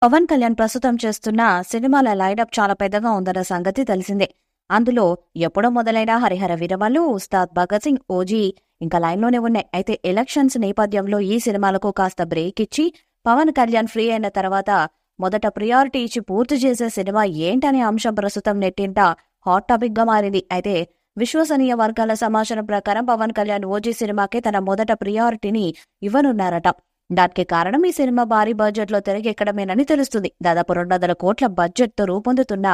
పవన్ కళ్యాణ్ ప్రస్తుతం చేస్తున్న సినిమాల లైనప్ చాలా పెద్దగా ఉందన్న సంగతి తెలిసిందే. అందులో ఎప్పుడో మొదలైన హరిహర వీరమల్లు, ఉస్తాద్ భగత్ సింగ్, ఓజీ ఇంకా లైన్లోనే ఉన్నాయి. అయితే ఎలక్షన్స్ నేపథ్యంలో ఈ సినిమాలకు కాస్త బ్రేక్ ఇచ్చి పవన్ కళ్యాణ్ ఫ్రీ అయిన తర్వాత మొదట ప్రియారిటీ ఇచ్చి పూర్తి చేసే సినిమా ఏంటనే అంశం ప్రస్తుతం నెట్టింట హాట్ టాపిక్ గా మారింది. అయితే విశ్వసనీయ వర్గాల సమాచారం ప్రకారం పవన్ కళ్యాణ్ ఓజీ సినిమాకే తన మొదట ప్రియారిటీని ఇవ్వనున్నారట. దానికి కారణం ఈ సినిమా భారీ బడ్జెట్ లో తెరకెక్కడమేనని తెలుస్తుంది. దాదాపు 200 కోట్ల బడ్జెట్ తో రూపొందుతున్న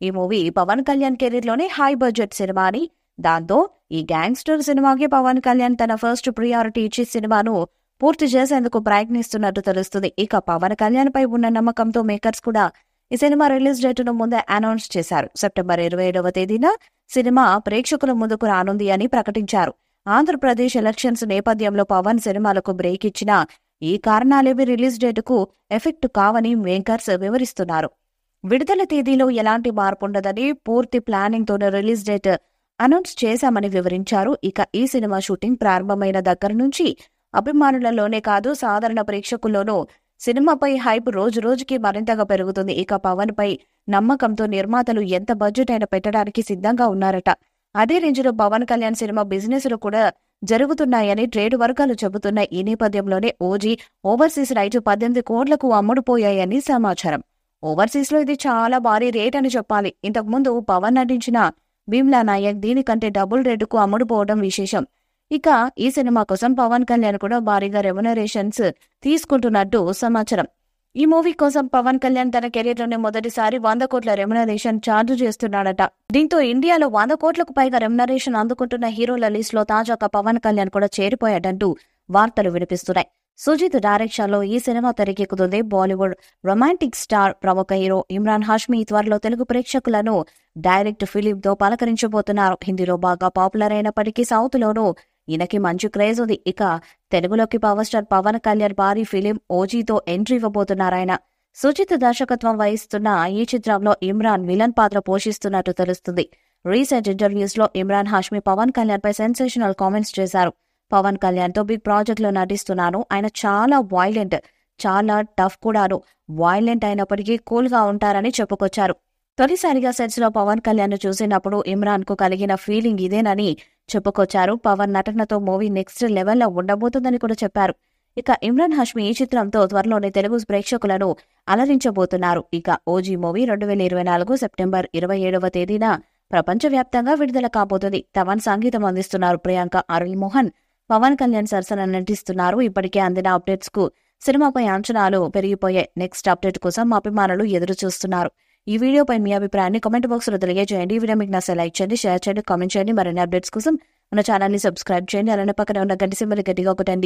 ఈ మూవీ పవన్ కళ్యాణ్ కెరీర్ లోనే హై బడ్జెట్ సినిమా అని, దాంతో ఈ గ్యాంగ్స్టర్ సినిమాకి పవన్ కళ్యాణ్ తన ఫస్ట్ ప్రియారిటీ ఇచ్చి సినిమాను పూర్తి చేసేందుకు ప్రయత్నిస్తున్నట్టు తెలుస్తుంది. ఇక పవన్ కళ్యాణ్ పై ఉన్న నమ్మకంతో మేకర్స్ కూడా ఈ సినిమా రిలీజ్ డేటును ముందే అనౌన్స్ చేశారు. సెప్టెంబర్ 27వ తేదీన సినిమా ప్రేక్షకుల ముందుకు రానుంది అని ప్రకటించారు. ఆంధ్రప్రదేశ్ ఎలక్షన్స్ నేపథ్యంలో పవన్ సినిమాలకు బ్రేక్ ఇచ్చినా ఈ కారణాలేవి రిలీజ్ డేటుకు ఎఫెక్ట్ కావని మేకర్స్ వివరిస్తున్నారు. విడుదల తేదీలో ఎలాంటి మార్పు ఉండదని, పూర్తి ప్లానింగ్ తోనే రిలీజ్ డేట్ అనౌన్స్ చేశామని వివరించారు. ఇక ఈ సినిమా షూటింగ్ ప్రారంభమైన దగ్గర నుంచి అభిమానులలోనే కాదు సాధారణ ప్రేక్షకుల్లోనూ సినిమాపై హైప్ రోజు రోజుకి మరింతగా పెరుగుతుంది. ఇక పవన్ పై నమ్మకంతో నిర్మాతలు ఎంత బడ్జెట్ అయినా పెట్టడానికి సిద్ధంగా ఉన్నారట. అదే రేంజ్లో పవన్ కళ్యాణ్ సినిమా బిజినెస్ లో కూడా జరుగుతున్నాయని ట్రేడ్ వర్గాలు చెబుతున్నాయి. ఈ నేపథ్యంలోనే ఓజీ ఓవర్సీస్ రైట్స్ 18 కోట్లకు అమ్ముడుపోయాయని సమాచారం. ఓవర్సీస్ లో ఇది చాలా భారీ రేట్ అని చెప్పాలి. ఇంతకుముందు పవన్ నటించిన భీమ్లా నాయక్ దీనికంటే డబుల్ రేటుకు అమ్ముడుపోవడం విశేషం. ఇక ఈ సినిమా కోసం పవన్ కళ్యాణ్ కూడా భారీగా రెమ్యునరేషన్స్ తీసుకుంటున్నట్టు సమాచారం. ఈ మూవీ కోసం పవన్ కళ్యాణ్ తన కెరీర్ లోనే మొదటిసారి 100 కోట్ల రెమ్యునరేషన్ ఛార్జ్ చేస్తున్నాడట. దీంతో ఇండియాలో 100 కోట్లకు పైగా రెమ్యునరేషన్ అందుకుంటున్న హీరోల లిస్ట్ లో తాజాగా పవన్ కళ్యాణ్ కూడా చేరిపోయాడంటూ వార్తలు వినిపిస్తున్నాయి. సుజిత్ డైరెక్షన్ లో ఈ సినిమా తెరకెక్కుతుంది. బాలీవుడ్ రొమాంటిక్ స్టార్ ప్రముఖ హీరో ఇమ్రాన్ హాష్మీ త్వరలో తెలుగు ప్రేక్షకులను డైరెక్ట్ ఫిలిం తో పలకరించబోతున్నారు. హిందీలో బాగా పాపులర్ అయినప్పటికీ సౌత్ లోనూ ఈయనకి మంచి క్రేజ్ ఉంది. ఇక తెలుగులోకి పవర్ స్టార్ పవన్ కళ్యాణ్ భారీ ఫిలిం ఓజీతో ఎంట్రీ ఇవ్వబోతున్నారాయన. సుజిత్ దర్శకత్వం వహిస్తున్న ఈ చిత్రంలో ఇమ్రాన్ విలన్ పాత్ర పోషిస్తున్నట్టు తెలుస్తుంది. రీసెంట్ ఇంటర్వ్యూస్ లో ఇమ్రాన్ హాష్మీ పవన్ కళ్యాణ్ పై సెన్సేషనల్ కామెంట్స్ చేశారు. పవన్ కళ్యాణ్ తో బిగ్ ప్రాజెక్ట్ లో నటిస్తున్నాను. ఆయన చాలా వైలెంట్, చాలా టఫ్ కూడాను. వైలెంట్ అయినప్పటికీ కూల్ గా ఉంటారని చెప్పుకొచ్చారు. తొలిసారిగా సెట్స్ లో పవన్ కళ్యాణ్ చూసినప్పుడు ఇమ్రాన్ కు కలిగిన ఫీలింగ్ ఇదేనని చెప్పుకొచ్చారు. పవన్ నటనతో మూవీ నెక్స్ట్ లెవెల్లో ఉండబోతుందని కూడా చెప్పారు. ఇక ఇమ్రాన్ హాష్మీ ఈ చిత్రంతో త్వరలోనే తెలుగు ప్రేక్షకులను అలరించబోతున్నారు. ఇక ఓజీ మూవీ 2024 సెప్టెంబర్ 27వ తేదీన ప్రపంచవ్యాప్తంగా విడుదల కాబోతుంది. తమన్ సంగీతం అందిస్తున్నారు. ప్రియాంక అరుల్ మోహన్ పవన్ కళ్యాణ్ సరసన నటిస్తున్నారు. ఇప్పటికే అందిన అప్డేట్స్ కు సినిమాపై అంచనాలు పెరిగిపోయాయి. నెక్స్ట్ అప్డేట్ కోసం అభిమానులు ఎదురు చూస్తున్నారు. ఈ వీడియోపై మీ అభిప్రాయాన్ని కామెంట్ బాక్స్ లో తెలియజేయండి. ఈ వీడియో మీకు నచ్చితే లైక్ చేయండి, షేర్ చేయండి, కామెంట్ చేయండి. మరిన్ని అప్డేట్స్ కోసం మన ఛానల్ ని సబ్స్క్రైబ్ చేయండి. అలానే పక్కన ఉన్న గంట సింబల్ గట్టిగా కొట్టండి.